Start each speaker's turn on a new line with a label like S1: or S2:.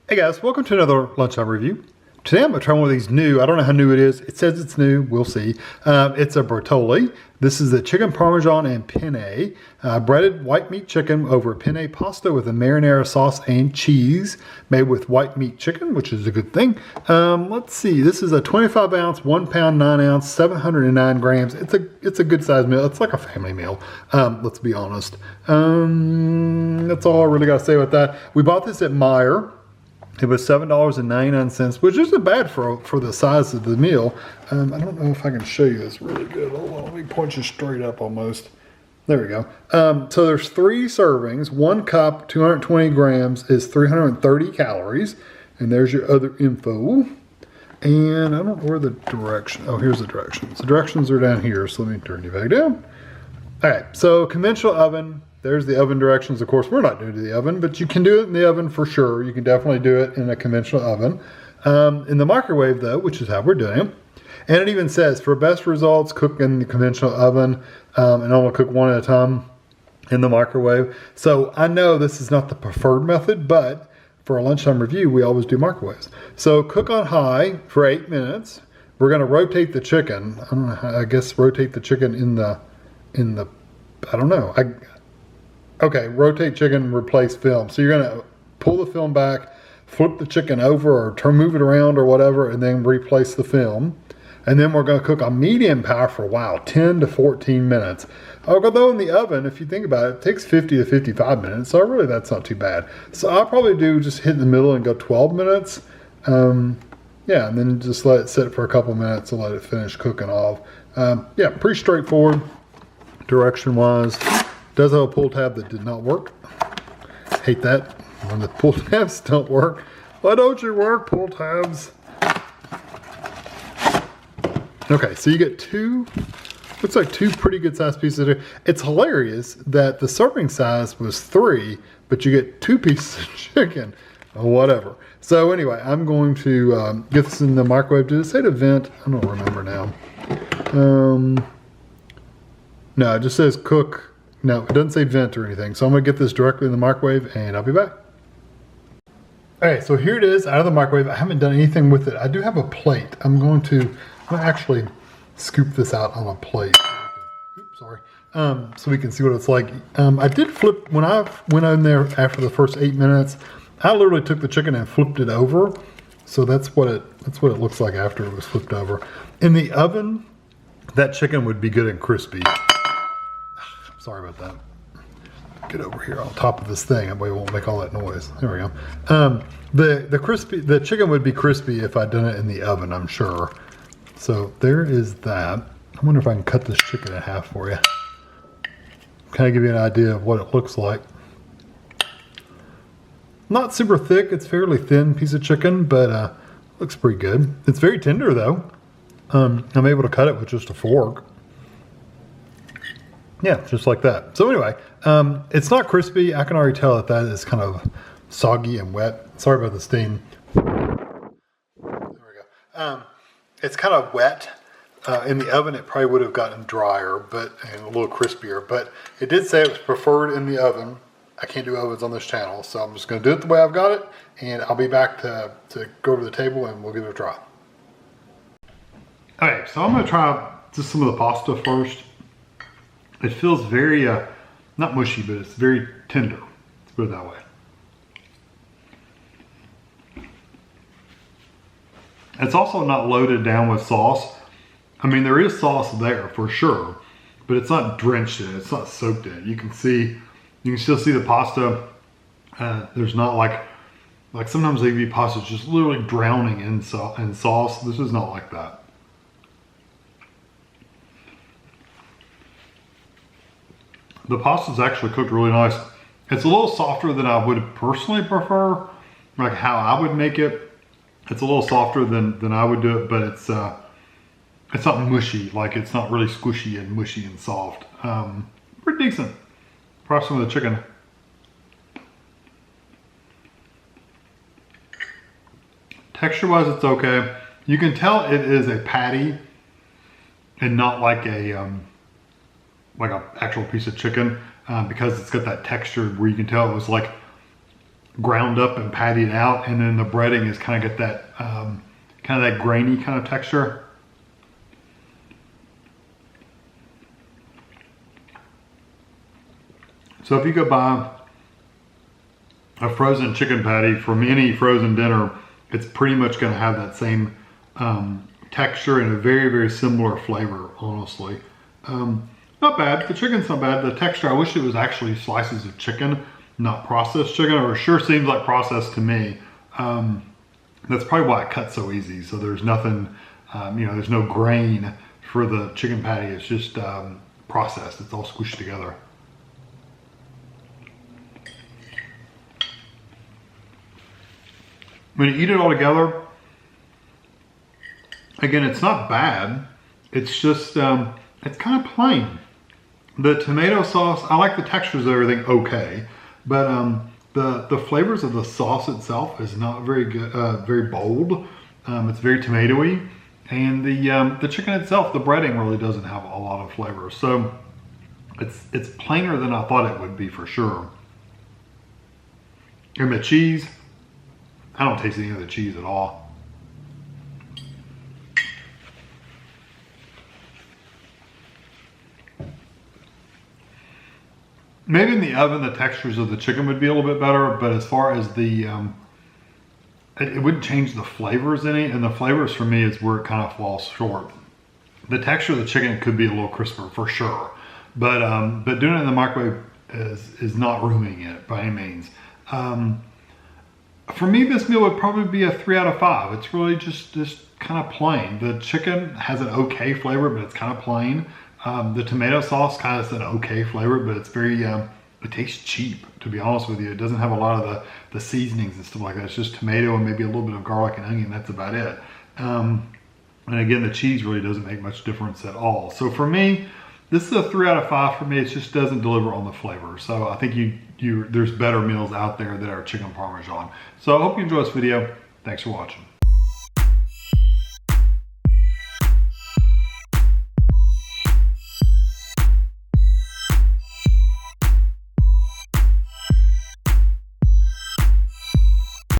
S1: Hey guys, welcome to another Lunchtime review. Today I'm going to try one of these new, I don't know how new it is. It says it's new, we'll see. It's a Bertolli. This is the chicken parmesan and penne, breaded white meat chicken over penne pasta with a marinara sauce and cheese, made with white meat chicken, which is a good thing. Let's see, this is a 25 ounce, 1 pound, 9 ounce, 709 grams. It's a good size meal. It's like a family meal, let's be honest. That's all I really got to say about that. We bought this at Meijer. It was $7.99, which isn't bad for the size of the meal. I don't know if I can show you this really good. Hold on, let me point you straight up almost. There we go. So there's 3 servings. 1 cup, 220 grams is 330 calories. And there's your other info. And I don't know where the direction, oh, here's the directions. The directions are down here, so let me turn you back down. All right, so conventional oven. There's the oven directions. Of course, we're not new to the oven, but you can do it in the oven for sure. You can definitely do it in a conventional oven. In the microwave, though, which is how we're doing it. And it even says, for best results, cook in the conventional oven and only cook one at a time in the microwave. So I know this is not the preferred method, but for a lunchtime review, we always do microwaves. So cook on high for 8 minutes. We're going to rotate the chicken. I don't know how, I guess rotate the chicken in the, I don't know. Okay, rotate chicken, replace film. So you're gonna pull the film back, flip the chicken over or move it around or whatever, and then replace the film. And then we're gonna cook on medium power for, wow, 10 to 14 minutes. Although in the oven, if you think about it, it takes 50 to 55 minutes. So really that's not too bad. So I'll probably do just hit in the middle and go 12 minutes. Yeah, and then just let it sit for a couple minutes and let it finish cooking off. Yeah, pretty straightforward direction-wise. Does have a pull tab that did not work. Hate that when the pull tabs don't work. Why don't you work, pull tabs? Okay, so you get 2, looks like 2 pretty good sized pieces of. It's hilarious that the serving size was 3, but you get 2 pieces of chicken or whatever. So anyway, I'm going to get this in the microwave. Did it say to vent? I don't remember now. No, it just says cook. No, it doesn't say vent or anything. So I'm gonna get this directly in the microwave and I'll be back. All right, so here it is out of the microwave. I haven't done anything with it. I do have a plate. I'm gonna actually scoop this out on a plate. Oops, sorry. So we can see what it's like. I did flip, when I went in there after the first 8 minutes, I literally took the chicken and flipped it over. So that's what it looks like after it was flipped over. In the oven, that chicken would be good and crispy. Sorry about that. Get over here on top of this thing. That way it won't make all that noise. There we go. The chicken would be crispy if I'd done it in the oven, I'm sure. So there is that. I wonder if I can cut this chicken in half for you. Kind of give you an idea of what it looks like. Not super thick. It's a fairly thin piece of chicken, but looks pretty good. It's very tender though. I'm able to cut it with just a fork. Yeah, just like that. So anyway, it's not crispy. I can already tell that is kind of soggy and wet. Sorry about the steam. There we go. It's kind of wet. In the oven, it probably would have gotten drier, and a little crispier. But it did say it was preferred in the oven. I can't do ovens on this channel, so I'm just going to do it the way I've got it. And I'll be back to go to the table and we'll give it a try. All right, so I'm going to try just some of the pasta first. It feels very, not mushy, but it's very tender. Let's put it that way. It's also not loaded down with sauce. I mean, there is sauce there for sure, but it's not drenched in it. It's not soaked in it. You can still see the pasta. There's not like sometimes they give you pasta just literally drowning in sauce. This is not like that. The pasta's actually cooked really nice. It's a little softer than I would personally prefer, like how I would make it. It's a little softer than I would do it, but it's not mushy. Like it's not really squishy and mushy and soft. Pretty decent. Try some of the chicken. Texture-wise, it's okay. You can tell it is a patty and not like a actual piece of chicken because it's got that texture where you can tell it was like ground up and patted out, and then the breading is kind of got that kind of that grainy kind of texture. So if you go buy a frozen chicken patty from any frozen dinner, it's pretty much going to have that same texture and a very, very similar flavor, honestly. Not bad. The chicken's not bad. The texture, I wish it was actually slices of chicken, not processed chicken, or it sure seems like processed to me. That's probably why it cuts so easy. So there's nothing, you know, there's no grain for the chicken patty. It's just processed. It's all squished together. When you eat it all together, again, it's not bad. It's just, it's kind of plain. The tomato sauce, I like the textures of everything okay, but the flavors of the sauce itself is not very good, very bold. It's very tomatoey, and the chicken itself, the breading really doesn't have a lot of flavor. So it's plainer than I thought it would be for sure. And the cheese, I don't taste any of the cheese at all. Maybe in the oven, the textures of the chicken would be a little bit better, but as far as the, it wouldn't change the flavors any, and the flavors for me is where it kind of falls short. The texture of the chicken could be a little crisper for sure, but doing it in the microwave is not ruining it by any means. For me, this meal would probably be a 3 out of 5. It's really just kind of plain. The chicken has an okay flavor, but it's kind of plain. The tomato sauce kind of has an okay flavor, but it's very, it tastes cheap, to be honest with you. It doesn't have a lot of the seasonings and stuff like that. It's just tomato and maybe a little bit of garlic and onion. That's about it. And again, the cheese really doesn't make much difference at all. So for me, this is a 3 out of 5 for me. It just doesn't deliver on the flavor. So I think there's better meals out there that are chicken parmesan. So I hope you enjoy this video. Thanks for watching.